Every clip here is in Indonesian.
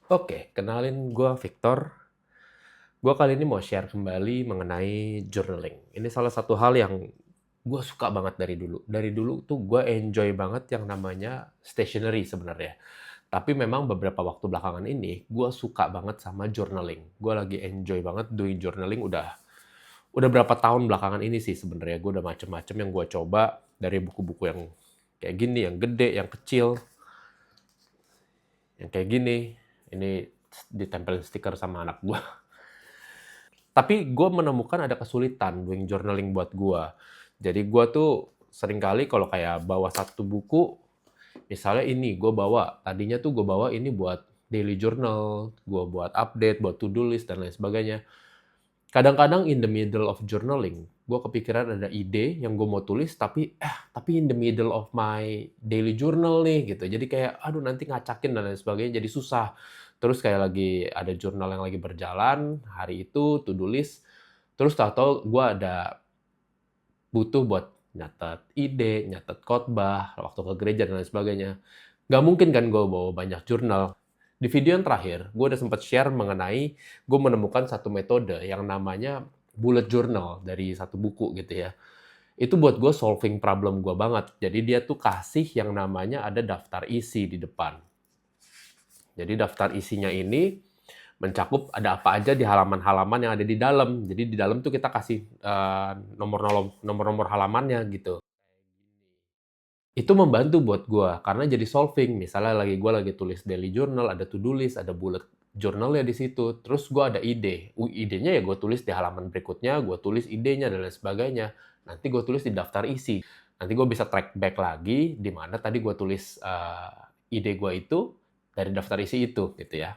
Oke, kenalin gue Victor. Gue kali ini mau share kembali mengenai journaling. Ini salah satu hal yang gue suka banget dari dulu. Dari dulu tuh gue enjoy banget yang namanya stationery sebenarnya. Tapi memang beberapa waktu belakangan ini gue suka banget sama journaling. Gue lagi enjoy banget doing journaling udah berapa tahun belakangan ini sih sebenarnya. Gue udah macem-macem yang gue coba dari buku-buku yang kayak gini, yang gede, yang kecil, yang kayak gini. Ini ditempelin stiker sama anak gue. Tapi gue menemukan ada kesulitan doing journaling buat gue. Jadi gue tuh seringkali kalau kayak bawa satu buku, misalnya ini gue bawa, tadinya tuh gue bawa ini buat daily journal, gue buat update, buat to-do list, dan lain sebagainya. Kadang-kadang in the middle of journaling, gue kepikiran ada ide yang gue mau tulis, tapi in the middle of my daily journal nih gitu. Jadi kayak, aduh nanti ngacakin dan lain sebagainya, jadi susah. Terus kayak lagi ada jurnal yang lagi berjalan, hari itu to-do list, terus tahu-tahu gue ada butuh buat nyatet ide, nyatet khotbah, waktu ke gereja dan lain sebagainya. Nggak mungkin kan gue bawa banyak jurnal. Di video yang terakhir, gue udah sempat share mengenai gue menemukan satu metode yang namanya bullet journal dari satu buku gitu ya. Itu buat gue solving problem gue banget. Jadi dia tuh kasih yang namanya ada daftar isi di depan. Jadi daftar isinya ini mencakup ada apa aja di halaman-halaman yang ada di dalam. Jadi di dalam tuh kita kasih nomor-nomor halamannya gitu. Itu membantu buat gue karena jadi solving. Misalnya gue lagi tulis daily journal, ada to-do list, ada bullet journalnya di situ. Terus gue ada ide. Idenya ya gue tulis di halaman berikutnya, gue tulis idenya dan lain sebagainya. Nanti gue tulis di daftar isi. Nanti gue bisa track back lagi di mana tadi gue tulis ide gue itu dari daftar isi itu gitu ya.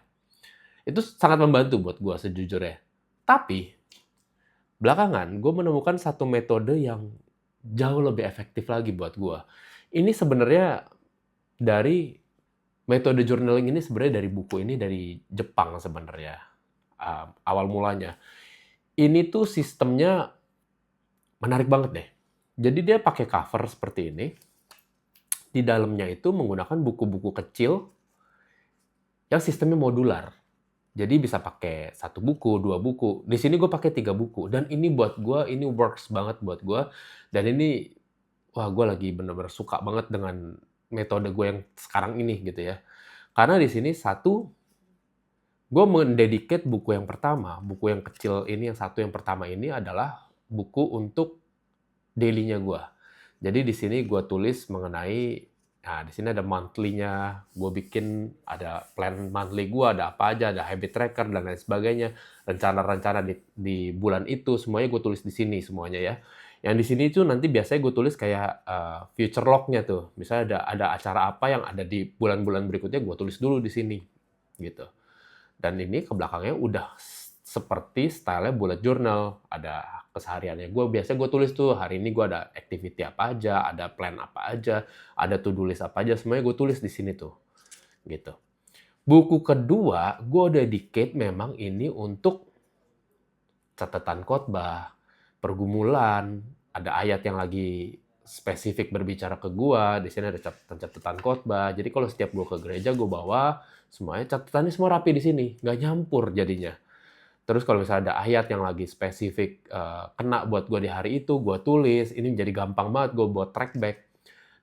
Itu sangat membantu buat gue sejujurnya. Tapi belakangan gue menemukan satu metode yang jauh lebih efektif lagi buat gue. Ini sebenarnya dari metode journaling ini sebenarnya dari buku ini dari Jepang sebenarnya, awal mulanya. Ini tuh sistemnya menarik banget deh. Jadi dia pakai cover seperti ini, di dalamnya itu menggunakan buku-buku kecil yang sistemnya modular. Jadi bisa pakai satu buku, dua buku. Di sini gue pakai tiga buku. Dan ini buat gue, ini works banget buat gue. Dan ini, wah gue lagi bener-bener suka banget dengan metode gue yang sekarang ini gitu ya. Karena di sini satu, gue mendedicate buku yang pertama, buku yang kecil ini, yang satu yang pertama ini adalah buku untuk daily-nya gue. Jadi di sini gue tulis mengenai, nah di sini ada monthly-nya, gue bikin ada plan monthly gue, ada apa aja, ada habit tracker dan lain sebagainya, rencana-rencana di bulan itu, semuanya gue tulis di sini semuanya ya. Yang di sini tuh nanti biasanya gue tulis kayak future log-nya tuh, misalnya ada acara apa yang ada di bulan-bulan berikutnya, gue tulis dulu di sini, gitu. Dan ini ke belakangnya udah seperti style bullet journal. Ada kesehariannya. Biasanya gue tulis tuh, hari ini gue ada activity apa aja, ada plan apa aja, ada to-do list apa aja, semuanya gue tulis di sini tuh. Gitu. Buku kedua, gue dedicate memang ini untuk catatan khotbah, pergumulan, ada ayat yang lagi spesifik berbicara ke gua, di sini ada catatan-catatan khotbah. Jadi kalau setiap gua ke gereja gua bawa semuanya catatannya semua rapi di sini, nggak nyampur jadinya. Terus kalau misalnya ada ayat yang lagi spesifik kena buat gua di hari itu, gua tulis. Ini jadi gampang banget gua buat track back.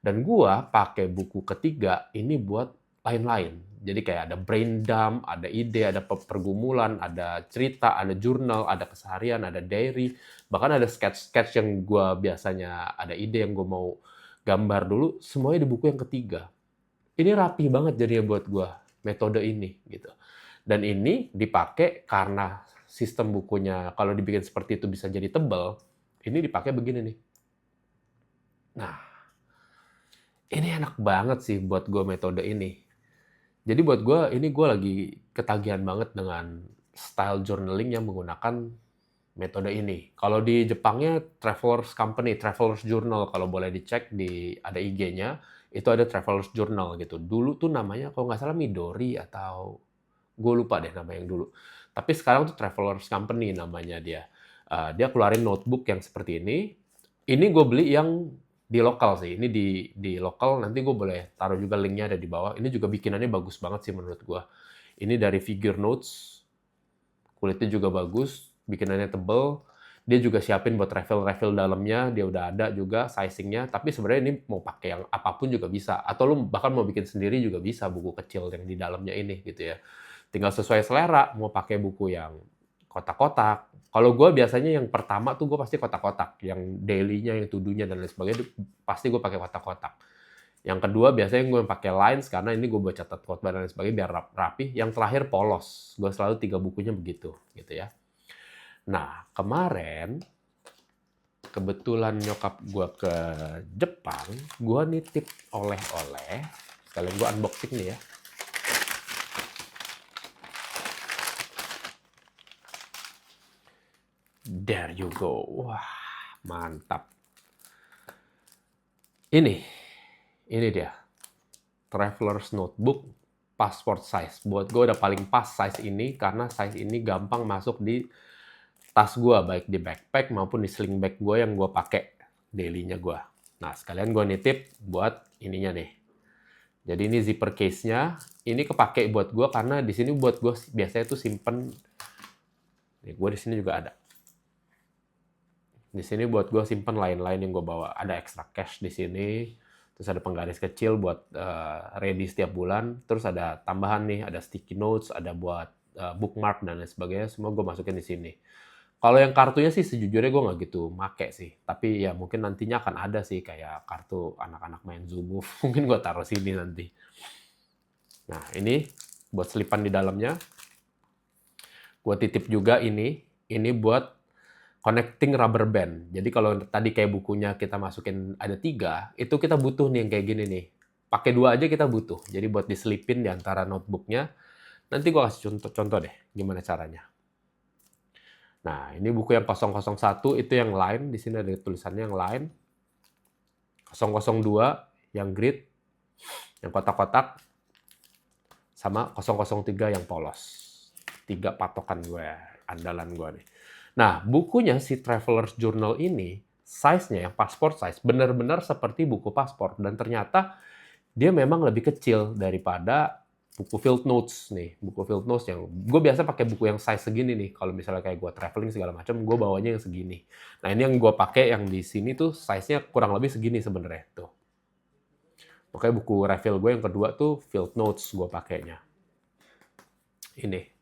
Dan gua pakai buku ketiga ini buat lain-lain. Jadi kayak ada brain dump, ada ide, ada pergumulan, ada cerita, ada jurnal, ada keseharian, ada diary, bahkan ada sketch-sketch yang gua biasanya ada ide yang gua mau gambar dulu, semuanya di buku yang ketiga. Ini rapi banget jadinya buat gua, metode ini gitu. Dan ini dipakai karena sistem bukunya kalau dibikin seperti itu bisa jadi tebal, ini dipakai begini nih. Nah, ini enak banget sih buat gue metode ini. Jadi buat gue, ini gue lagi ketagihan banget dengan style journaling yang menggunakan metode ini. Kalau di Jepangnya Travelers Company, Travelers Journal, kalau boleh dicek di ada IG-nya, itu ada Travelers Journal gitu. Dulu tuh namanya kalau nggak salah Midori atau gue lupa deh nama yang dulu. Tapi sekarang tuh Travelers Company namanya dia. Dia keluarin notebook yang seperti ini. Ini gue beli yang di lokal sih. Ini di lokal, nanti gue boleh taruh juga linknya ada di bawah. Ini juga bikinannya bagus banget sih menurut gue. Ini dari Figure Notes, kulitnya juga bagus, bikinannya tebel. Dia juga siapin buat refill dalamnya, dia udah ada juga sizingnya. Tapi sebenarnya ini mau pakai yang apapun juga bisa. Atau lu bahkan mau bikin sendiri juga bisa buku kecil yang di dalamnya ini gitu ya. Tinggal sesuai selera, mau pakai buku yang kotak-kotak. Kalau gue biasanya yang pertama tuh gue pasti kotak-kotak, yang daily-nya, yang to-do-nya dan lain sebagainya pasti gue pakai kotak-kotak. Yang kedua biasanya gue pakai lines karena ini gue buat catat khotbah dan lain sebagainya biar rapi. Yang terakhir polos. Gue selalu 3 bukunya begitu gitu ya. Nah, kemarin kebetulan nyokap gue ke Jepang, gue nitip oleh-oleh. Sekalian gue unboxing nih ya. There you go. Wah, mantap. Ini dia. Traveler's Notebook passport size. Buat gue udah paling pas size ini karena size ini gampang masuk di tas gue, baik di backpack maupun di sling bag gue yang gue pakai daily-nya gue. Nah, sekalian gue nitip buat ininya nih. Jadi ini zipper case-nya. Ini kepake buat gue karena di sini buat gue biasanya tuh simpen. Nih, gue di sini juga ada. Di sini buat gue simpen lain-lain yang gue bawa. Ada extra cash di sini. Terus ada penggaris kecil buat ready setiap bulan. Terus ada tambahan nih, ada sticky notes, ada buat bookmark dan lain sebagainya. Semua gue masukin di sini. Kalau yang kartunya sih sejujurnya gue nggak gitu make sih. Tapi ya mungkin nantinya akan ada sih kayak kartu anak-anak main Zoom. Mungkin gue taruh sini nanti. Nah ini buat selipan di dalamnya. Gue titip juga ini. Ini buat connecting rubber band. Jadi kalau tadi kayak bukunya kita masukin ada 3, itu kita butuh nih yang kayak gini nih. Pakai 2 aja kita butuh. Jadi buat diselipin di antara notebooknya. Nanti gue kasih contoh deh gimana caranya. Nah, ini buku yang 001 itu yang line. Di sini ada tulisannya yang line. 002 yang grid, yang kotak-kotak. Sama 003 yang polos. 3 patokan gue, andalan gue nih. Nah, bukunya si Traveler's Journal ini, size-nya yang passport size, benar-benar seperti buku paspor. Dan ternyata dia memang lebih kecil daripada buku field notes nih. Buku field notes yang gue biasa pakai buku yang size segini nih. Kalau misalnya kayak gue traveling segala macam, gue bawanya yang segini. Nah, ini yang gue pakai yang di sini tuh size-nya kurang lebih segini sebenarnya tuh. Makanya buku refill gue yang kedua tuh field notes gue pakainya. Ini.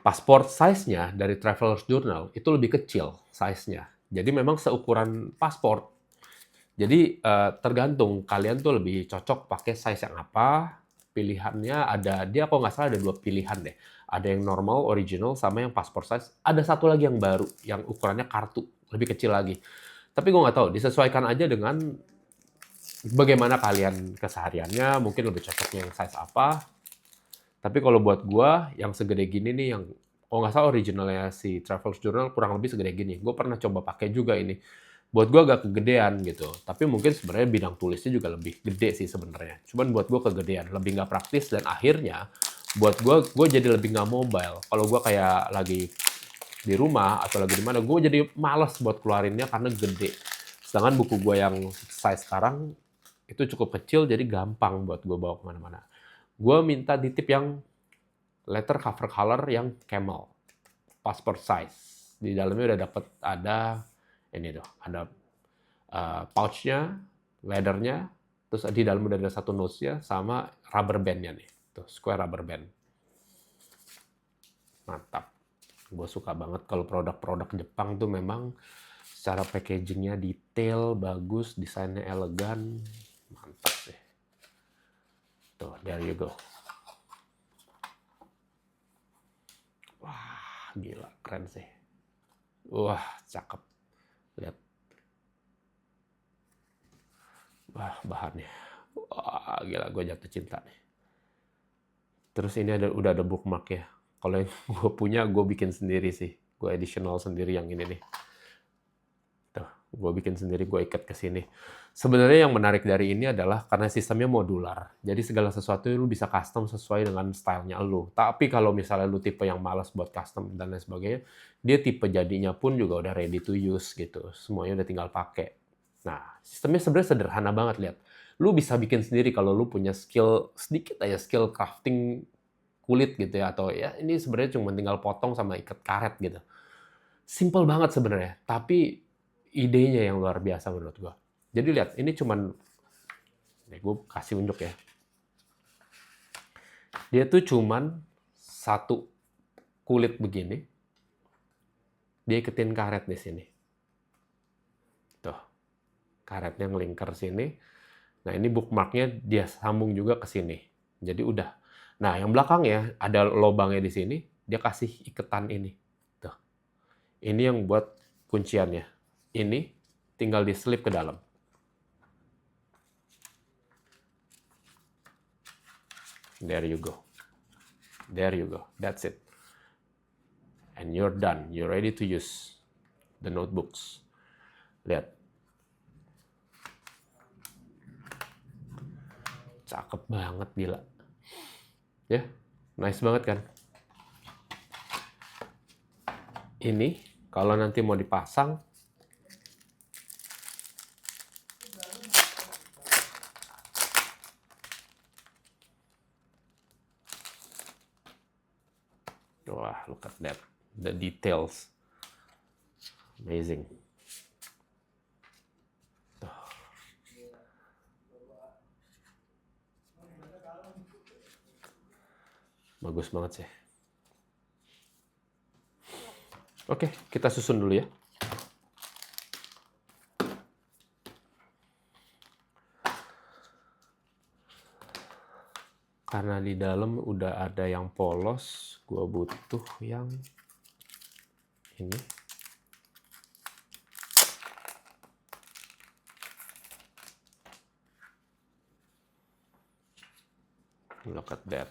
Passport size-nya dari Traveler's Journal itu lebih kecil size-nya. Jadi memang seukuran paspor. Jadi tergantung kalian tuh lebih cocok pakai size yang apa. Pilihannya ada, dia kalau nggak salah ada 2 pilihan deh. Ada yang normal, original, sama yang passport size. Ada satu lagi yang baru, yang ukurannya kartu, lebih kecil lagi. Tapi gue nggak tahu, disesuaikan aja dengan bagaimana kalian kesehariannya, mungkin lebih cocoknya yang size apa. Tapi kalau buat gua yang segede gini nih, yang kalau nggak salah originalnya si Traveler's Journal kurang lebih segede gini. Gue pernah coba pakai juga ini. Buat gua agak kegedean gitu. Tapi mungkin sebenarnya bidang tulisnya juga lebih gede sih sebenarnya. Cuman buat gua kegedean, lebih nggak praktis dan akhirnya buat gua jadi lebih nggak mobile. Kalau gua kayak lagi di rumah atau lagi di mana, gua jadi malas buat keluarinnya karena gede. Sedangkan buku gua yang size sekarang itu cukup kecil, jadi gampang buat gua bawa kemana-mana. Gue minta titip yang letter cover color yang camel, passport size. Di dalamnya udah dapet ada ini tuh, ada pouchnya, leathernya, terus di dalam udah ada satu notes-nya sama rubber bandnya nih, tuh square rubber band. Mantap. Gue suka banget kalau produk-produk Jepang tuh memang secara packagingnya detail, bagus, desainnya elegan, mantap sih. Tuh, there you go. Wah, gila, keren sih. Wah, cakep. Lihat. Wah, bahannya. Wah, gila, gue jatuh cinta nih. Terus ini udah ada bookmark ya. Kalau yang gue punya, gue bikin sendiri sih. Gue additional sendiri yang ini nih. Tuh, gue bikin sendiri, gue ikat ke sini. Sebenarnya yang menarik dari ini adalah karena sistemnya modular. Jadi segala sesuatu lu bisa custom sesuai dengan stylenya lu. Tapi kalau misalnya lu tipe yang malas buat custom dan lain sebagainya, dia tipe jadinya pun juga udah ready to use gitu. Semuanya udah tinggal pakai. Nah, sistemnya sebenarnya sederhana banget, lihat. Lu bisa bikin sendiri kalau lu punya skill sedikit aja, skill crafting kulit gitu ya, atau ya ini sebenarnya cuma tinggal potong sama ikat karet gitu. Simple banget sebenarnya, tapi idenya yang luar biasa menurut gua. Jadi lihat, ini cuman, nih gue kasih unjuk ya. Dia tuh cuman satu kulit begini, dia iketin karet di sini. Tuh, karetnya ngelingkar sini. Nah, ini bookmarknya dia sambung juga ke sini. Jadi udah. Nah, yang belakangnya ada lubangnya di sini, dia kasih iketan ini. Tuh. Ini yang buat kunciannya. Ini tinggal diselip ke dalam. There you go. There you go. That's it. And you're done. You're ready to use the notebooks. Lihat. Cakep banget, gila. Ya, nice banget kan? Ini, kalau nanti mau dipasang, wah, look at that. The details. Amazing. Tuh. Bagus banget sih. Oke, kita susun dulu ya. Karena di dalam udah ada yang polos, gua butuh yang ini. Look at that.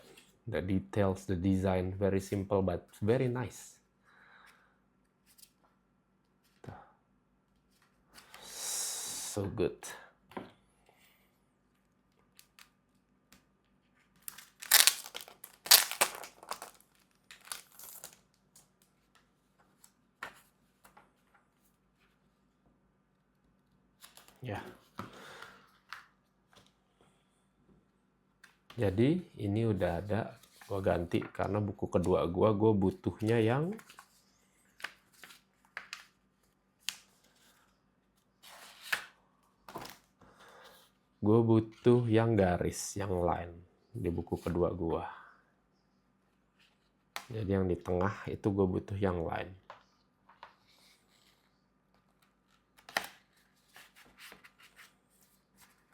The details, the design, very simple but very nice. So good. Ya. Jadi ini udah ada, gua ganti karena buku kedua gua butuhnya yang garis, yang line di buku kedua gua. Jadi yang di tengah itu gue butuh yang line.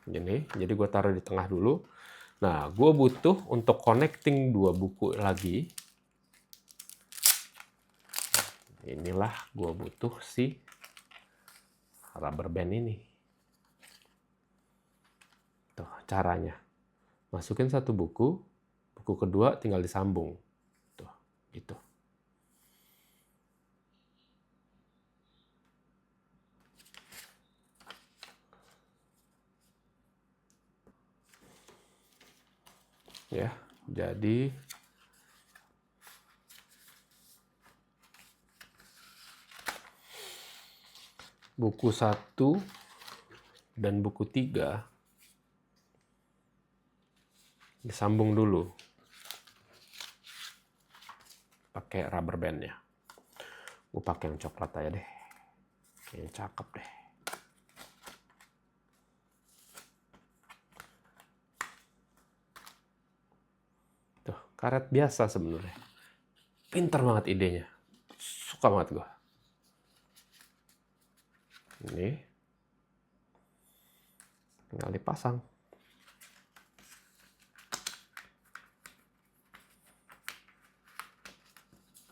Gini, jadi gue taruh di tengah dulu. Nah, gue butuh untuk connecting dua buku lagi. Inilah gue butuh si rubber band ini. Tuh, caranya. Masukin satu buku kedua tinggal disambung. Tuh, gitu. Ya, jadi buku 1 dan buku 3 disambung dulu pakai rubber bandnya. Gue pakai yang coklat aja deh, kayaknya cakep deh. Tuh, karet biasa sebenarnya. Pinter banget idenya, suka banget gue. Ini tinggal dipasang.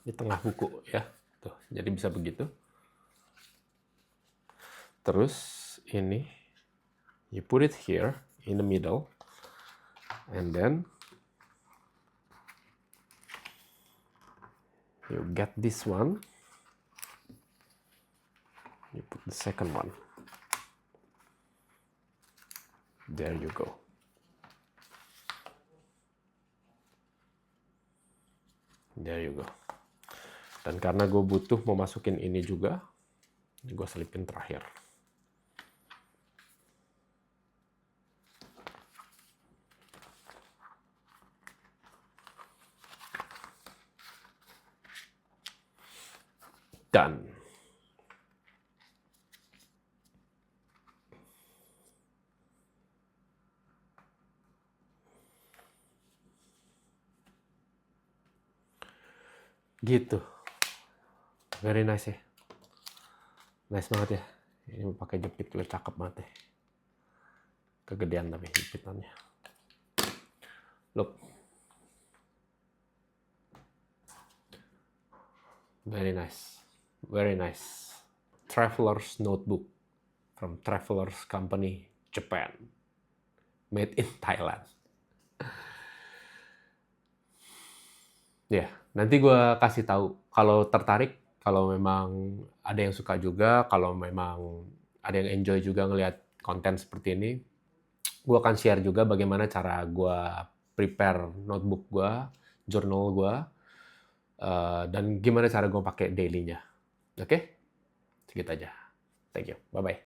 Di tengah buku ya. Tuh, jadi bisa begitu. Terus ini you put it here in the middle and then you get this one. You put the second one. There you go. There you go. Dan karena gue butuh mau masukin ini juga, gue selipin terakhir. Done. Gitu. Very nice ya. Nice banget ya. Ini pakai jepit gue cakep banget ya. Kegedean tapi jepitannya. Look. Very nice. Very nice. Traveler's notebook from Traveler's Company, Japan. Made in Thailand. Ya, nanti gue kasih tahu kalau tertarik, kalau memang ada yang suka juga, kalau memang ada yang enjoy juga ngelihat konten seperti ini, gue akan share juga bagaimana cara gue prepare notebook gue, journal gue, dan gimana cara gue pakai daily-nya. Oke? Segitu aja. Thank you. Bye-bye.